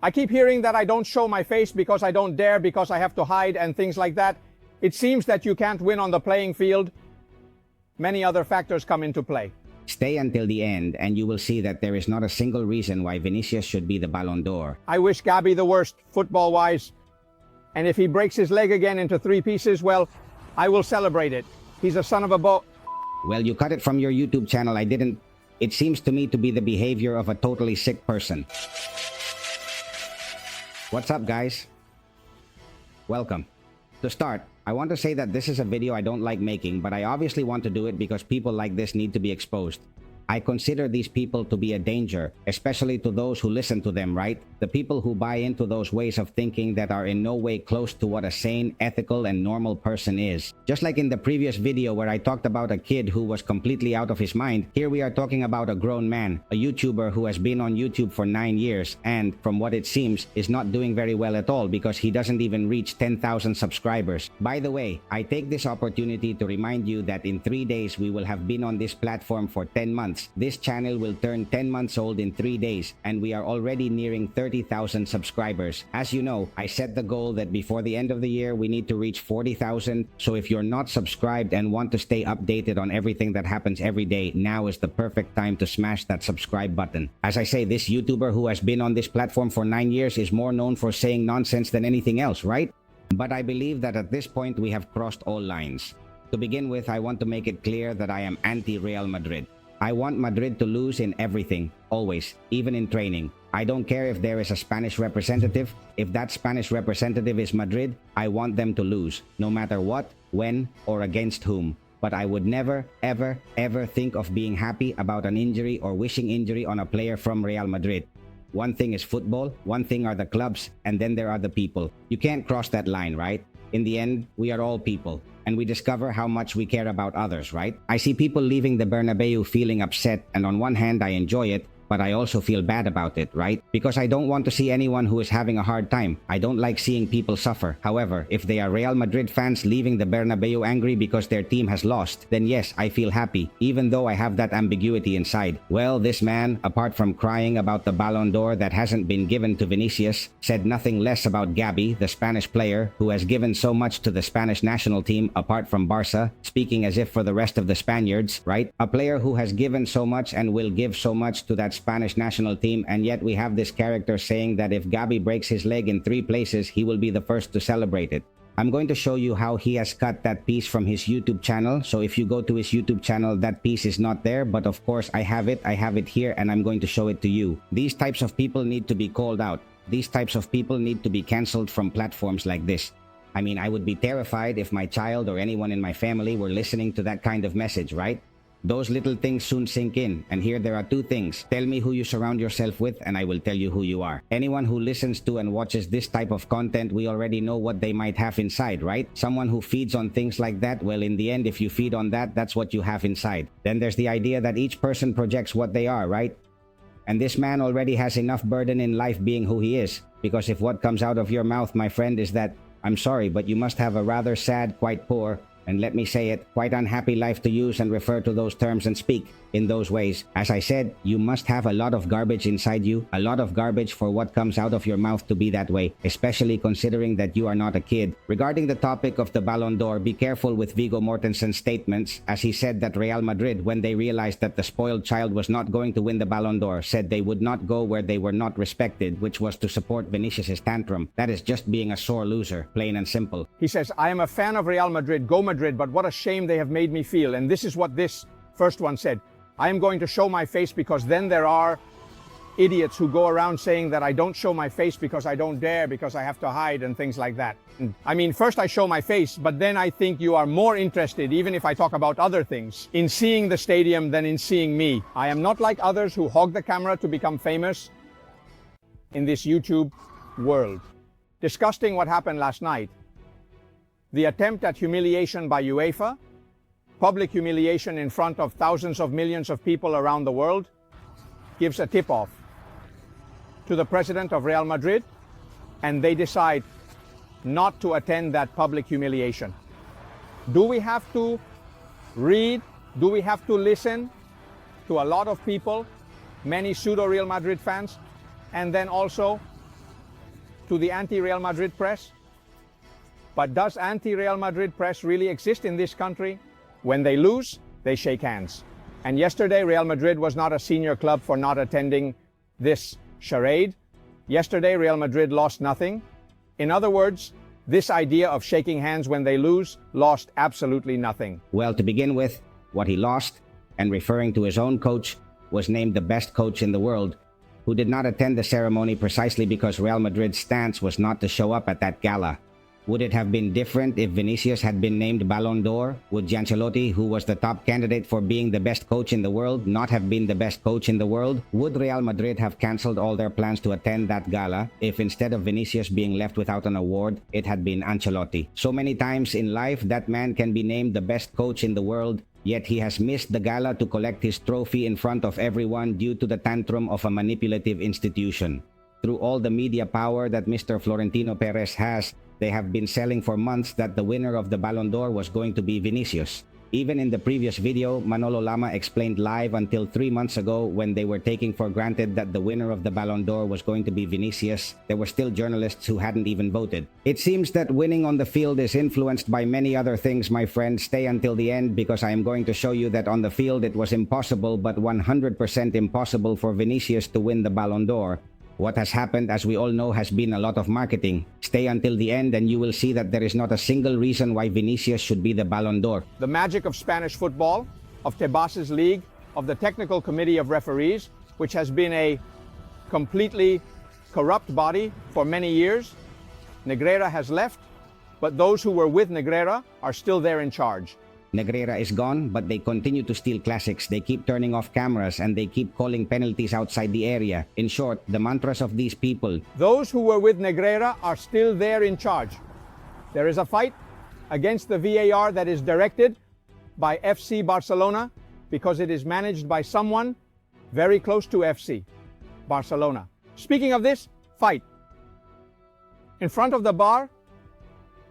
I keep hearing that I don't show my face because I don't dare, because I have to hide and things like that. It seems that you can't win on the playing field. Many other factors come into play. Stay until the end and you will see that there is not a single reason why Vinicius should be the Ballon d'Or. I wish Gavi the worst, football-wise. And if he breaks his leg again into 3 pieces, well, I will celebrate it. He's a son of a Well, you cut it from your YouTube channel. I didn't. It seems to me to be the behavior of a totally sick person. What's up, guys? Welcome. To start, I want to say that this is a video I don't like making, but I obviously want to do it because people like this need to be exposed. I consider these people to be a danger, especially to those who listen to them, right? The people who buy into those ways of thinking that are in no way close to what a sane, ethical, and normal person is. Just like in the previous video where I talked about a kid who was completely out of his mind, here we are talking about a grown man, a YouTuber who has been on YouTube for 9 years and, from what it seems, is not doing very well at all because he doesn't even reach 10,000 subscribers. By the way, I take this opportunity to remind you that in 3 days we will have been on this platform for 10 months. This channel will turn 10 months old in 3 days, and we are already nearing 30,000 subscribers. As you know, I set the goal that before the end of the year, we need to reach 40,000. So if you're not subscribed and want to stay updated on everything that happens every day, now is the perfect time to smash that subscribe button. As I say, this YouTuber who has been on this platform for 9 years is more known for saying nonsense than anything else, right? But I believe that at this point, we have crossed all lines. To begin with, I want to make it clear that I am anti-Real Madrid. I want Madrid to lose in everything, always, even in training. I don't care if there is a Spanish representative. If that Spanish representative is Madrid, I want them to lose, no matter what, when, or against whom. But I would never, ever, ever think of being happy about an injury or wishing injury on a player from Real Madrid. One thing is football, one thing are the clubs, and then there are the people. You can't cross that line, right? In the end, we are all people, and we discover how much we care about others, right? I see people leaving the Bernabeu feeling upset, and on one hand, I enjoy it, but I also feel bad about it, right? Because I don't want to see anyone who is having a hard time. I don't like seeing people suffer. However, if they are Real Madrid fans leaving the Bernabeu angry because their team has lost, then yes, I feel happy, even though I have that ambiguity inside. Well, this man, apart from crying about the Ballon d'Or that hasn't been given to Vinicius, said nothing less about Gavi, the Spanish player, who has given so much to the Spanish national team apart from Barca, speaking as if for the rest of the Spaniards, right? A player who has given so much and will give so much to that Spanish national team, and yet we have this character saying that if Gavi breaks his leg in 3 places, he will be the first to celebrate it. I'm going to show you how he has cut that piece from his YouTube channel. So if you go to his YouTube channel, that piece is not there, but of course I have it here, and I'm going to show it to you. These types of people need to be called out. These types of people need to be cancelled from platforms like this. I mean, I would be terrified if my child or anyone in my family were listening to that kind of message, right? Those little things soon sink in, and here there are 2 things. Tell me who you surround yourself with, and I will tell you who you are. Anyone who listens to and watches this type of content, we already know what they might have inside, right? Someone who feeds on things like that, well, in the end, if you feed on that, that's what you have inside. Then there's the idea that each person projects what they are, right? And this man already has enough burden in life being who he is. Because if what comes out of your mouth, my friend, is that, I'm sorry, but you must have a rather sad, quite poor, and let me say it, quite unhappy life to use and refer to those terms and speak in those ways. As I said, you must have a lot of garbage inside you, a lot of garbage for what comes out of your mouth to be that way, especially considering that you are not a kid. Regarding the topic of the Ballon d'Or, be careful with Viggo Mortensen's statements, as he said that Real Madrid, when they realized that the spoiled child was not going to win the Ballon d'Or, said they would not go where they were not respected, which was to support Vinicius' tantrum. That is just being a sore loser, plain and simple. He says, I am a fan of Real Madrid, go Madrid, but what a shame they have made me feel. And this is what this first one said. I am going to show my face because then there are idiots who go around saying that I don't show my face because I don't dare, because I have to hide and things like that. I mean, first I show my face, but then I think you are more interested, even if I talk about other things, in seeing the stadium than in seeing me. I am not like others who hog the camera to become famous in this YouTube world. Disgusting what happened last night. The attempt at humiliation by UEFA, public humiliation in front of thousands of millions of people around the world, gives a tip-off to the president of Real Madrid, and they decide not to attend that public humiliation. Do we have to read? Do we have to listen to a lot of people, many pseudo-Real Madrid fans, and then also to the anti-Real Madrid press? But does anti-Real Madrid press really exist in this country? When they lose, they shake hands. And yesterday, Real Madrid was not a senior club for not attending this charade. Yesterday, Real Madrid lost nothing. In other words, this idea of shaking hands when they lose lost absolutely nothing. Well, to begin with, what he lost, and referring to his own coach, was named the best coach in the world, who did not attend the ceremony precisely because Real Madrid's stance was not to show up at that gala. Would it have been different if Vinicius had been named Ballon d'Or? Would Ancelotti, who was the top candidate for being the best coach in the world, not have been the best coach in the world? Would Real Madrid have cancelled all their plans to attend that gala if instead of Vinicius being left without an award, it had been Ancelotti? So many times in life, that man can be named the best coach in the world, yet he has missed the gala to collect his trophy in front of everyone due to the tantrum of a manipulative institution. Through all the media power that Mr. Florentino Perez has, they have been selling for months that the winner of the Ballon d'Or was going to be Vinicius. Even in the previous video, Manolo Lama explained live until 3 months ago when they were taking for granted that the winner of the Ballon d'Or was going to be Vinicius, there were still journalists who hadn't even voted. It seems that winning on the field is influenced by many other things, my friend. Stay until the end because I am going to show you that on the field it was impossible, but 100% impossible for Vinicius to win the Ballon d'Or. What has happened, as we all know, has been a lot of marketing. Stay until the end and you will see that there is not a single reason why Vinicius should be the Ballon d'Or. The magic of Spanish football, of Tebas' league, of the technical committee of referees, which has been a completely corrupt body for many years. Negreira has left, but those who were with Negreira are still there in charge. Negreira is gone, but they continue to steal classics. They keep turning off cameras and they keep calling penalties outside the area. In short, the mantras of these people. Those who were with Negreira are still there in charge. There is a fight against the VAR that is directed by FC Barcelona because it is managed by someone very close to FC Barcelona. Speaking of this fight, in front of the bar,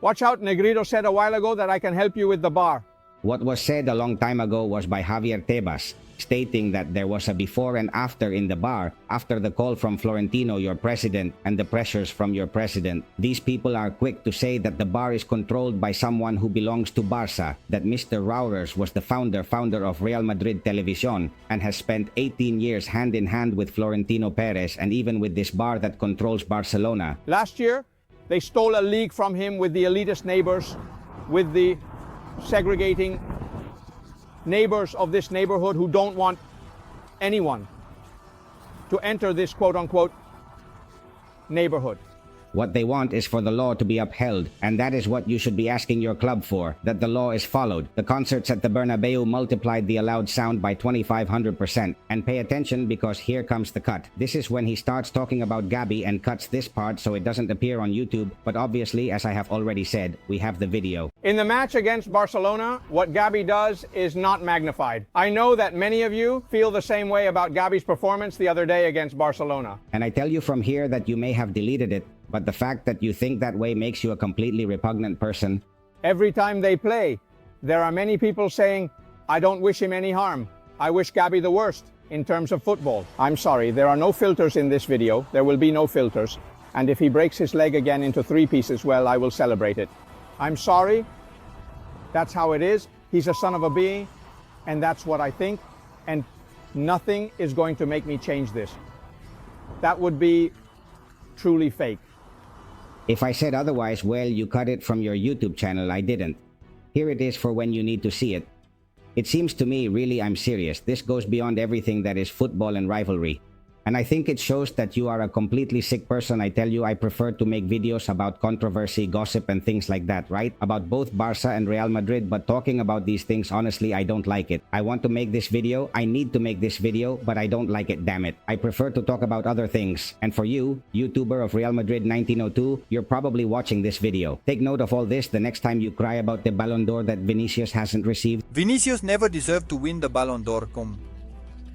watch out, Negrito said a while ago that I can help you with the bar. What was said a long time ago was by Javier Tebas, stating that there was a before and after in the bar after the call from Florentino, your president, and the pressures from your president. These people are quick to say that the bar is controlled by someone who belongs to Barca, that Mr. Raurers was the founder of Real Madrid Televisión and has spent 18 years hand in hand with Florentino Perez and even with this bar that controls Barcelona. Last year, they stole a league from him with the elitist neighbors, with the segregating neighbors of this neighborhood who don't want anyone to enter this quote-unquote neighborhood. What they want is for the law to be upheld, and that is what you should be asking your club for, that the law is followed. The concerts at the Bernabeu multiplied the allowed sound by 2,500%. And pay attention because here comes the cut. This is when he starts talking about Gavi and cuts this part so it doesn't appear on YouTube, but obviously, as I have already said, we have the video. In the match against Barcelona, what Gavi does is not magnified. I know that many of you feel the same way about Gavi's performance the other day against Barcelona. And I tell you from here that you may have deleted it, but the fact that you think that way makes you a completely repugnant person. Every time they play, there are many people saying, I don't wish him any harm. I wish Gavi the worst in terms of football. I'm sorry, there are no filters in this video. There will be no filters. And if he breaks his leg again into 3 pieces, well, I will celebrate it. I'm sorry. That's how it is. He's a son of a bee, and that's what I think. And nothing is going to make me change this. That would be truly fake. If I said otherwise, well, you cut it from your YouTube channel. I didn't. Here it is for when you need to see it. It seems to me, really, I'm serious. This goes beyond everything that is football and rivalry. And I think it shows that you are a completely sick person. I tell you, I prefer to make videos about controversy, gossip, and things like that, right? About both Barca and Real Madrid, but talking about these things, honestly, I don't like it. I want to make this video, I need to make this video, but I don't like it, damn it. I prefer to talk about other things. And for you, YouTuber of RealMadrid1902, you're probably watching this video. Take note of all this the next time you cry about the Ballon d'Or that Vinicius hasn't received. Vinicius never deserved to win the Ballon d'Or,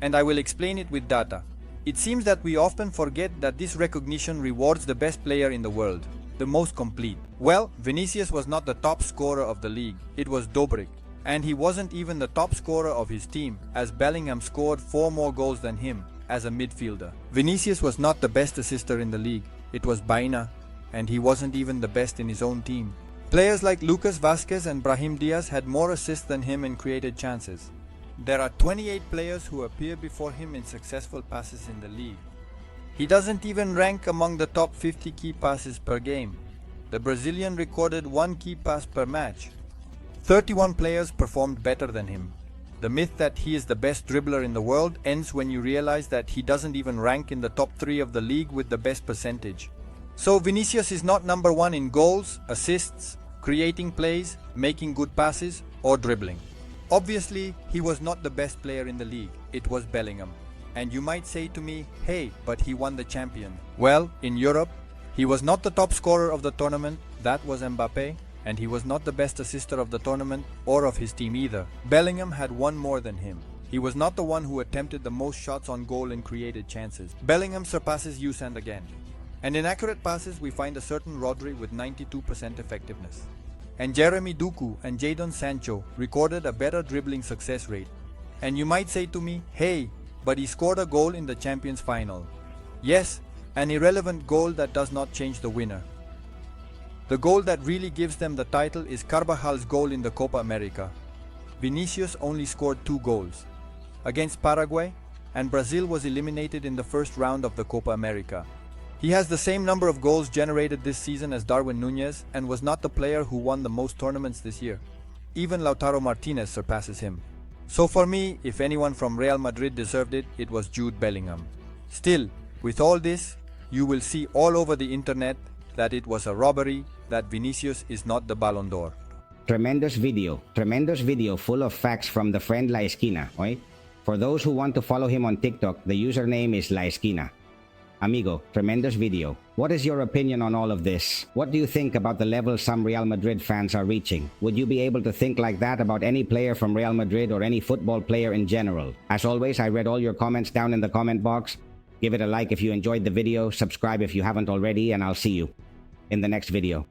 and I will explain it with data. It seems that we often forget that this recognition rewards the best player in the world, the most complete. Well, Vinicius was not the top scorer of the league, it was Dobrik. And he wasn't even the top scorer of his team, as Bellingham scored 4 more goals than him as a midfielder. Vinicius was not the best assister in the league, it was Baena, and he wasn't even the best in his own team. Players like Lucas Vazquez and Brahim Diaz had more assists than him and created chances. There are 28 players who appear before him in successful passes in the league. He doesn't even rank among the top 50 key passes per game. The Brazilian recorded 1 key pass per match. 31 players performed better than him. The myth that he is the best dribbler in the world ends when you realize that he doesn't even rank in the top 3 of the league with the best percentage. So Vinicius is not number 1 in goals, assists, creating plays, making good passes, or dribbling. Obviously, he was not the best player in the league. It was Bellingham. And you might say to me, hey, but he won the champion. Well, in Europe, he was not the top scorer of the tournament, that was Mbappe, and he was not the best assister of the tournament or of his team either. Bellingham had one more than him. He was not the one who attempted the most shots on goal and created chances. Bellingham surpasses Usain again. And in accurate passes, we find a certain Rodri with 92% effectiveness. And Jeremy Doku and Jadon Sancho recorded a better dribbling success rate. And you might say to me, hey, but he scored a goal in the Champions Final. Yes, an irrelevant goal that does not change the winner. The goal that really gives them the title is Carvajal's goal in the Copa America. Vinicius only scored 2 goals. Against Paraguay, and Brazil was eliminated in the first round of the Copa America. He has the same number of goals generated this season as Darwin Núñez and was not the player who won the most tournaments this year. Even Lautaro Martinez surpasses him. So for me, if anyone from Real Madrid deserved it, it was Jude Bellingham. Still, with all this, you will see all over the internet that it was a robbery, that Vinicius is not the Ballon d'Or. Tremendous video full of facts from the friend La Esquina, oy? For those who want to follow him on TikTok, the username is La Esquina. Amigo, tremendous video. What is your opinion on all of this? What do you think about the level some Real Madrid fans are reaching? Would you be able to think like that about any player from Real Madrid or any football player in general? As always, I read all your comments down in the comment box. Give it a like if you enjoyed the video, subscribe if you haven't already, and I'll see you in the next video.